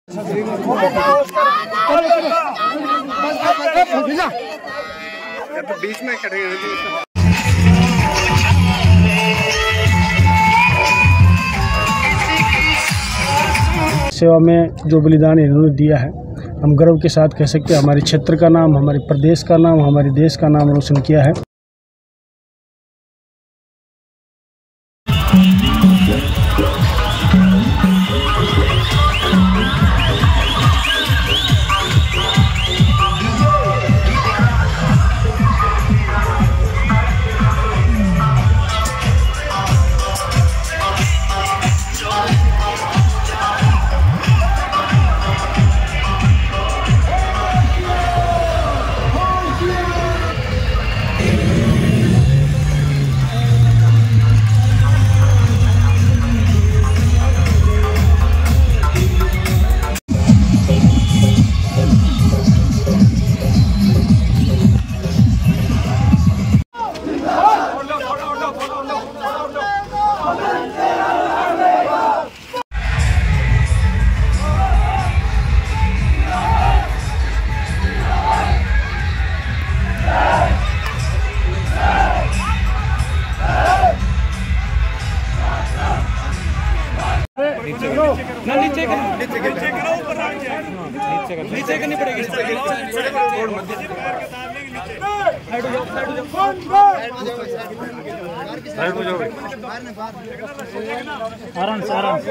बीच में सेवा में जो बलिदान इन्होंने दिया है, हम गर्व के साथ कह सकते हैं हमारे क्षेत्र का नाम, हमारे प्रदेश का नाम, हमारे देश का नाम रोशन किया है। नीचे करनी पड़ेगी। आराम से आराम से।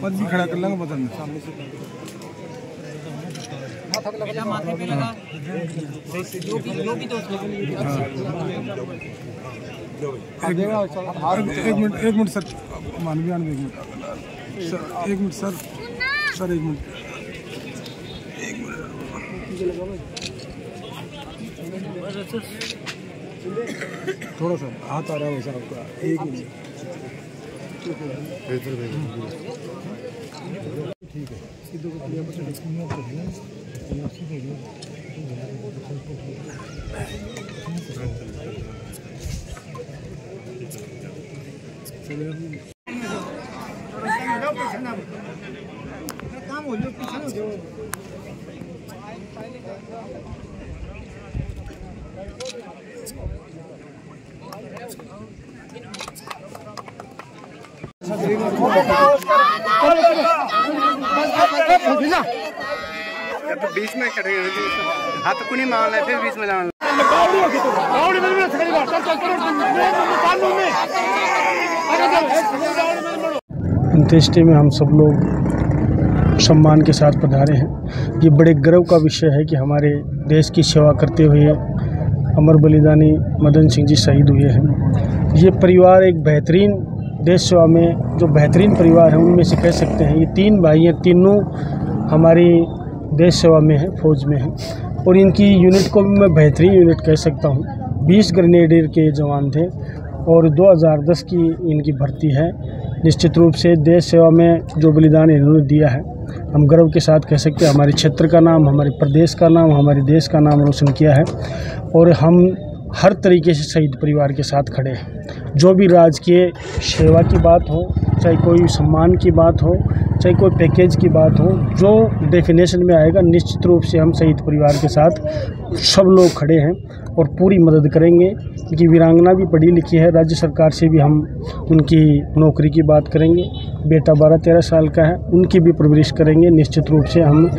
पद भी खड़ा कर लेंगे बदन में सामने से माथे पे लगा एक मिनट सर मानवीय एक मिनट सर, एक मिनट सर एक मिनट थोड़ा सा हाथ आ रहा है वैसा आपका, एक मिनट ठीक है। काम हो जो पीछे तो बीच में खड़े हाथ को नहीं मारना है, फिर बीच में लाना। अंत्येष्टि में हम सब लोग सम्मान के साथ पधारे हैं। ये बड़े गर्व का विषय है कि हमारे देश की सेवा करते हुए अमर बलिदानी मदन सिंह जी शहीद हुए हैं। ये परिवार एक बेहतरीन देश सेवा में जो बेहतरीन परिवार है उनमें से कह सकते हैं। ये तीन भाई हैं, तीनों हमारी देश सेवा में है, फौज में है, और इनकी यूनिट को भी मैं बेहतरीन यूनिट कह सकता हूँ। 20 ग्रेनेडियर के जवान थे और 2010 की इनकी भर्ती है। निश्चित रूप से देश सेवा में जो बलिदान इन्होंने दिया है, हम गर्व के साथ कह सकते हैं हमारे क्षेत्र का नाम, हमारे प्रदेश का नाम, हमारे देश का नाम रोशन किया है। और हम हर तरीके से शहीद परिवार के साथ खड़े हैं। जो भी राजकीय सेवा की बात हो, चाहे कोई सम्मान की बात हो, चाहे कोई पैकेज की बात हो, जो डेफिनेशन में आएगा, निश्चित रूप से हम शहीद परिवार के साथ सब लोग खड़े हैं और पूरी मदद करेंगे। क्योंकि वीरांगना भी पढ़ी लिखी है, राज्य सरकार से भी हम उनकी नौकरी की बात करेंगे। बेटा 12-13 साल का है, उनकी भी परवरिश करेंगे। निश्चित रूप से हम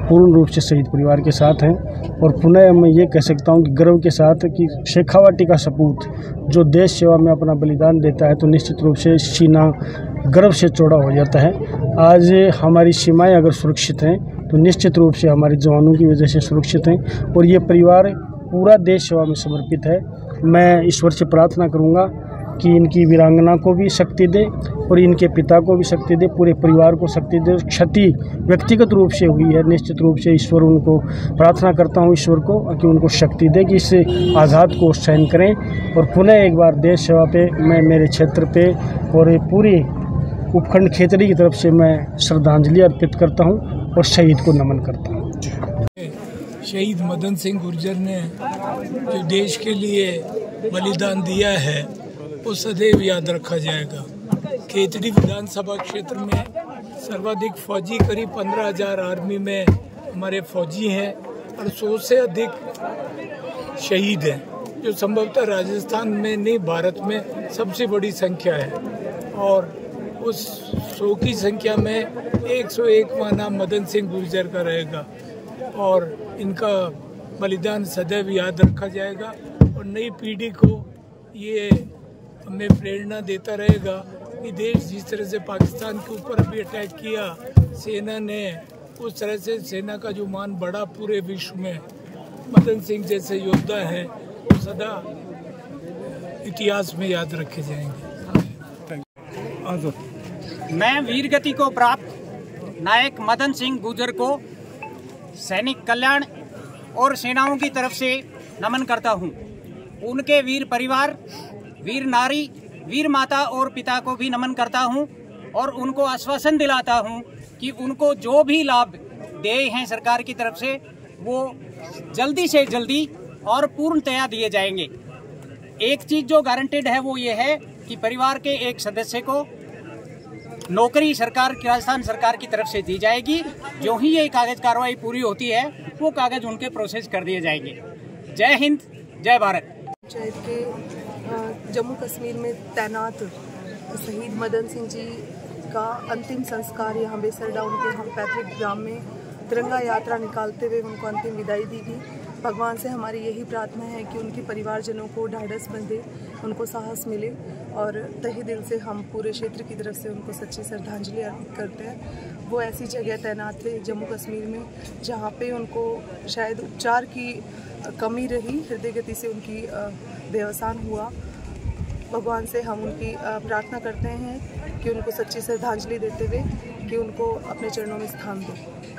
पूर्ण रूप से शहीद परिवार के साथ हैं। और पुनः मैं ये कह सकता हूँ कि गर्व के साथ कि शेखावाटी का सपूत जो देश सेवा में अपना बलिदान देता है, तो निश्चित रूप से सीना गर्व से चौड़ा हो जाता है। आज हमारी सीमाएं अगर सुरक्षित हैं तो निश्चित रूप से हमारे जवानों की वजह से सुरक्षित हैं। और ये परिवार पूरा देश सेवा में समर्पित है। मैं ईश्वर से प्रार्थना करूँगा कि इनकी वीरांगना को भी शक्ति दे और इनके पिता को भी शक्ति दे, पूरे परिवार को शक्ति दे। क्षति व्यक्तिगत रूप से हुई है, निश्चित रूप से ईश्वर उनको प्रार्थना करता हूँ ईश्वर को कि उनको शक्ति दे कि इस आघात को सहन करें। और पुनः एक बार देश सेवा पे मैं मेरे क्षेत्र पे और पूरी उपखंड खेतड़ी की तरफ से मैं श्रद्धांजलि अर्पित करता हूँ और शहीद को नमन करता हूँ। शहीद मदन सिंह गुर्जर ने जो देश के लिए बलिदान दिया है वो सदैव याद रखा जाएगा। खेतड़ी विधानसभा क्षेत्र में सर्वाधिक फौजी करीब 15,000 आर्मी में हमारे फौजी हैं और 100 से अधिक शहीद हैं, जो संभवतः राजस्थान में नहीं भारत में सबसे बड़ी संख्या है। और उस 100 की संख्या में 101वां नाम मदन सिंह गुर्जर का रहेगा और इनका बलिदान सदैव याद रखा जाएगा। और नई पीढ़ी को ये हमें प्रेरणा देता रहेगा कि देश जिस तरह से पाकिस्तान के ऊपर अभी अटैक किया सेना ने, उस तरह से सेना का जो मान बढ़ा पूरे विश्व में, मदन सिंह जैसे योद्धा हैं वो सदा इतिहास में याद रखे जाएंगे। मैं वीर गति को प्राप्त नायक मदन सिंह गुर्जर को सैनिक कल्याण और सेनाओं की तरफ से नमन करता हूं। उनके वीर परिवार, वीर नारी, वीर माता और पिता को भी नमन करता हूं और उनको आश्वासन दिलाता हूं कि उनको जो भी लाभ देय हैं सरकार की तरफ से वो जल्दी से जल्दी और पूर्णतया दिए जाएंगे। एक चीज जो गारंटेड है वो ये है कि परिवार के एक सदस्य को नौकरी सरकार की, राजस्थान सरकार की तरफ से दी जाएगी। जो ही ये कागज कार्रवाई पूरी होती है वो कागज उनके प्रोसेस कर दिए जाएंगे। जय हिंद, जय भारत। पंचायत के जम्मू कश्मीर में तैनात शहीद मदन सिंह जी का अंतिम संस्कार यहाँ बेसरडा उनके हम पैतृक ग्राम में तिरंगा यात्रा निकालते हुए उनको अंतिम विदाई दी गई। भगवान से हमारी यही प्रार्थना है कि उनके परिवारजनों को ढाढ़स बंधे, उनको साहस मिले और तहे दिल से हम पूरे क्षेत्र की तरफ से उनको सच्ची श्रद्धांजलि अर्पित करते हैं। वो ऐसी जगह तैनात थे जम्मू कश्मीर में जहाँ पे उनको शायद उपचार की कमी रही, हृदय गति से उनकी देहावसान हुआ। भगवान से हम उनकी प्रार्थना करते हैं कि उनको सच्ची श्रद्धांजलि देते हुए कि उनको अपने चरणों में स्थान दें।